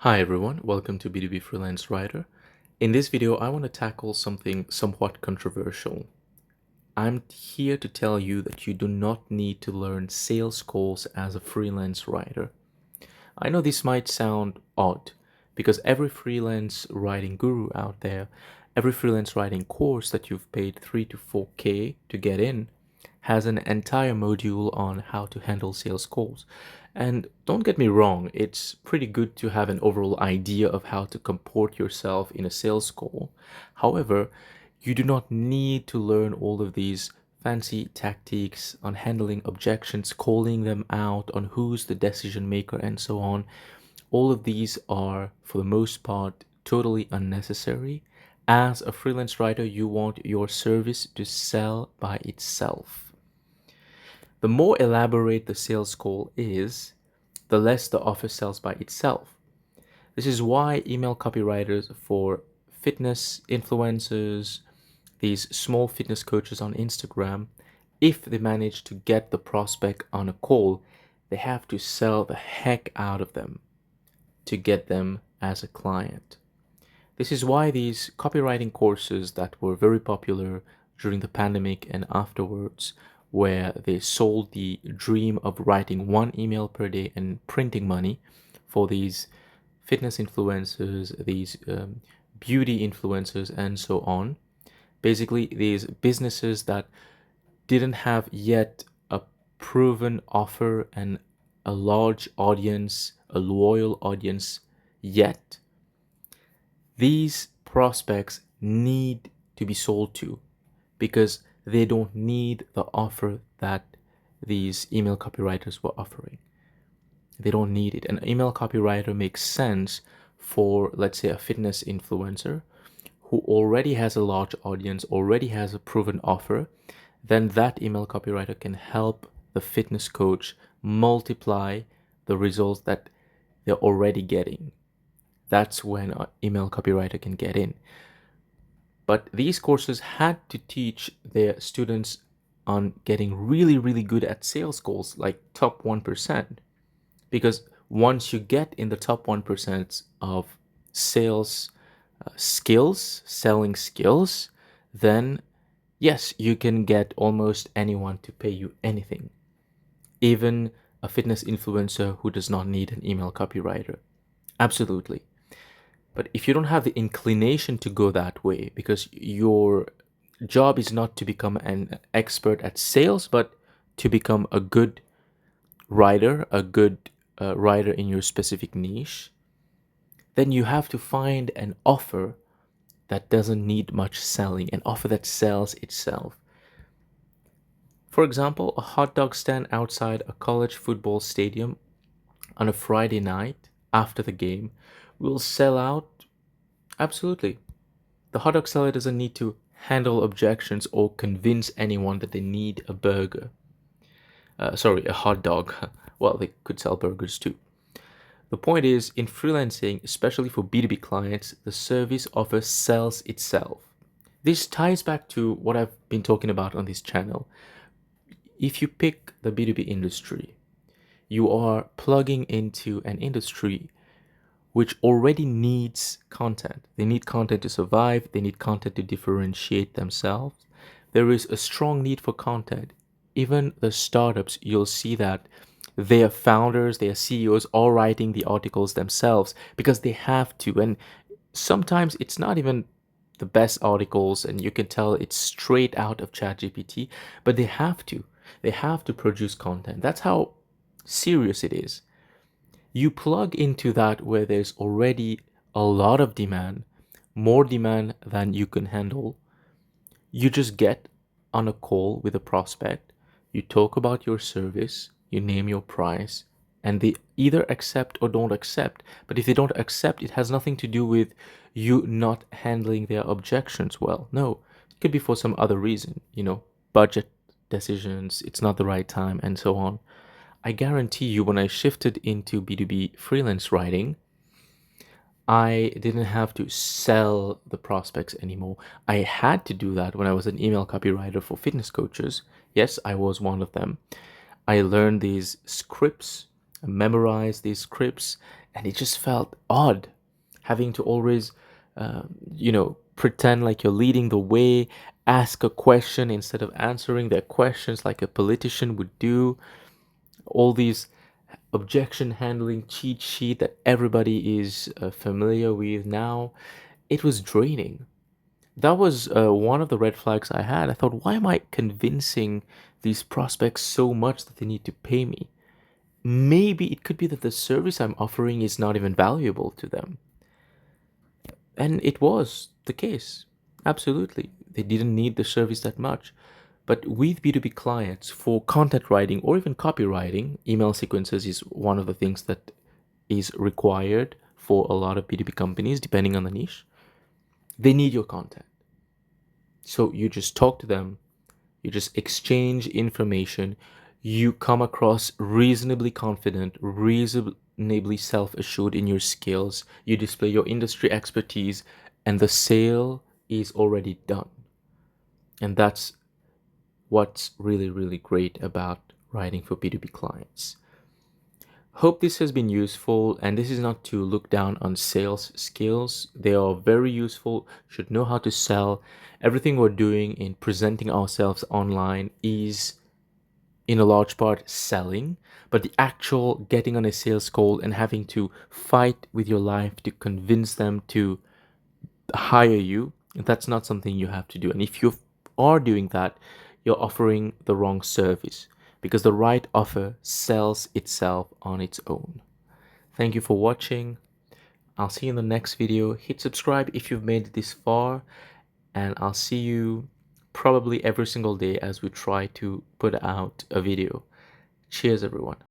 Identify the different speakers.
Speaker 1: Hi everyone, welcome to B2B Freelance Writer. In this video, I want to tackle something somewhat controversial. I'm here to tell you that you do not need to learn sales calls as a freelance writer. I know this might sound odd because every freelance writing guru out there, every freelance writing course that you've paid 3 to 4K to get in, has an entire module on how to handle sales calls. And don't get me wrong, it's pretty good to have an overall idea of how to comport yourself in a sales call. However, you do not need to learn all of these fancy tactics on handling objections, calling them out, on who's the decision maker, and so on. All of these are, for the most part, totally unnecessary. As a freelance writer, you want your service to sell by itself. The more elaborate the sales call is, the less the offer sells by itself. This is why email copywriters for fitness influencers, these small fitness coaches on Instagram, if they manage to get the prospect on a call, they have to sell the heck out of them to get them as a client. This is why these copywriting courses that were very popular during the pandemic and afterwards, where they sold the dream of writing one email per day and printing money for these fitness influencers, these beauty influencers, and so on. Basically, these businesses that didn't have yet a proven offer and a large audience, a loyal audience yet, these prospects need to be sold to because they don't need the offer that these email copywriters were offering. They don't need it. An email copywriter makes sense for, let's say, a fitness influencer who already has a large audience, already has a proven offer. Then that email copywriter can help the fitness coach multiply the results that they're already getting. That's when an email copywriter can get in. But these courses had to teach their students on getting really, really good at sales calls, like top 1%. Because once you get in the top 1% of sales skills, selling skills, then yes, you can get almost anyone to pay you anything, even a fitness influencer who does not need an email copywriter. Absolutely. But if you don't have the inclination to go that way, because your job is not to become an expert at sales, but to become a good writer, a good writer in your specific niche, then you have to find an offer that doesn't need much selling, an offer that sells itself. For example, a hot dog stand outside a college football stadium on a Friday night after the game will sell out. Absolutely. The hot dog seller doesn't need to handle objections or convince anyone that they need a burger. A hot dog. Well, they could sell burgers too. The point is, in freelancing, especially for B2B clients, the service offer sells itself. This ties back to what I've been talking about on this channel. If you pick the B2B industry, you are plugging into an industry which already needs content. They need content to survive, they need content to differentiate themselves. There is a strong need for content. Even the startups, you'll see that their founders, their CEOs are writing the articles themselves because they have to. And sometimes it's not even the best articles, and you can tell it's straight out of ChatGPT, but they have to. They have to produce content. That's how serious it is. You plug into that where there's already a lot of demand, more demand than you can handle. You just get on a call with a prospect, you talk about your service, you name your price, and they either accept or don't accept. But if they don't accept, it has nothing to do with you not handling their objections well. No, it could be for some other reason, budget decisions, it's not the right time, and so on. I guarantee you, when I shifted into B2B freelance writing, I didn't have to sell the prospects anymore. I had to do that when I was an email copywriter for fitness coaches. Yes, I was one of them. I learned these scripts, memorize these scripts, and it just felt odd having to always, pretend like you're leading the way, ask a question instead of answering their questions like a politician would do. All these objection handling cheat sheet that everybody is familiar with now. It was draining. That was one of the red flags I had. I thought, why am I convincing these prospects so much that they need to pay me? Maybe it could be that the service I'm offering is not even valuable to them. And it was the case. Absolutely. They didn't need the service that much. But with B2B clients, for content writing or even copywriting, email sequences is one of the things that is required for a lot of B2B companies, depending on the niche. They need your content. So you just talk to them, you just exchange information, you come across reasonably confident, reasonably self assured in your skills, you display your industry expertise, and the sale is already done. And that's what's really, really great about writing for B2B clients. Hope this has been useful, and this is not to look down on sales skills. They are very useful, should know how to sell. Everything we're doing in presenting ourselves online is in a large part selling, but the actual getting on a sales call and having to fight with your life to convince them to hire you, that's not something you have to do. And if you are doing that, you're offering the wrong service, because the right offer sells itself on its own. Thank you for watching. I'll see you in the next video. Hit subscribe if you've made it this far, and I'll see you probably every single day as we try to put out a video. Cheers, everyone.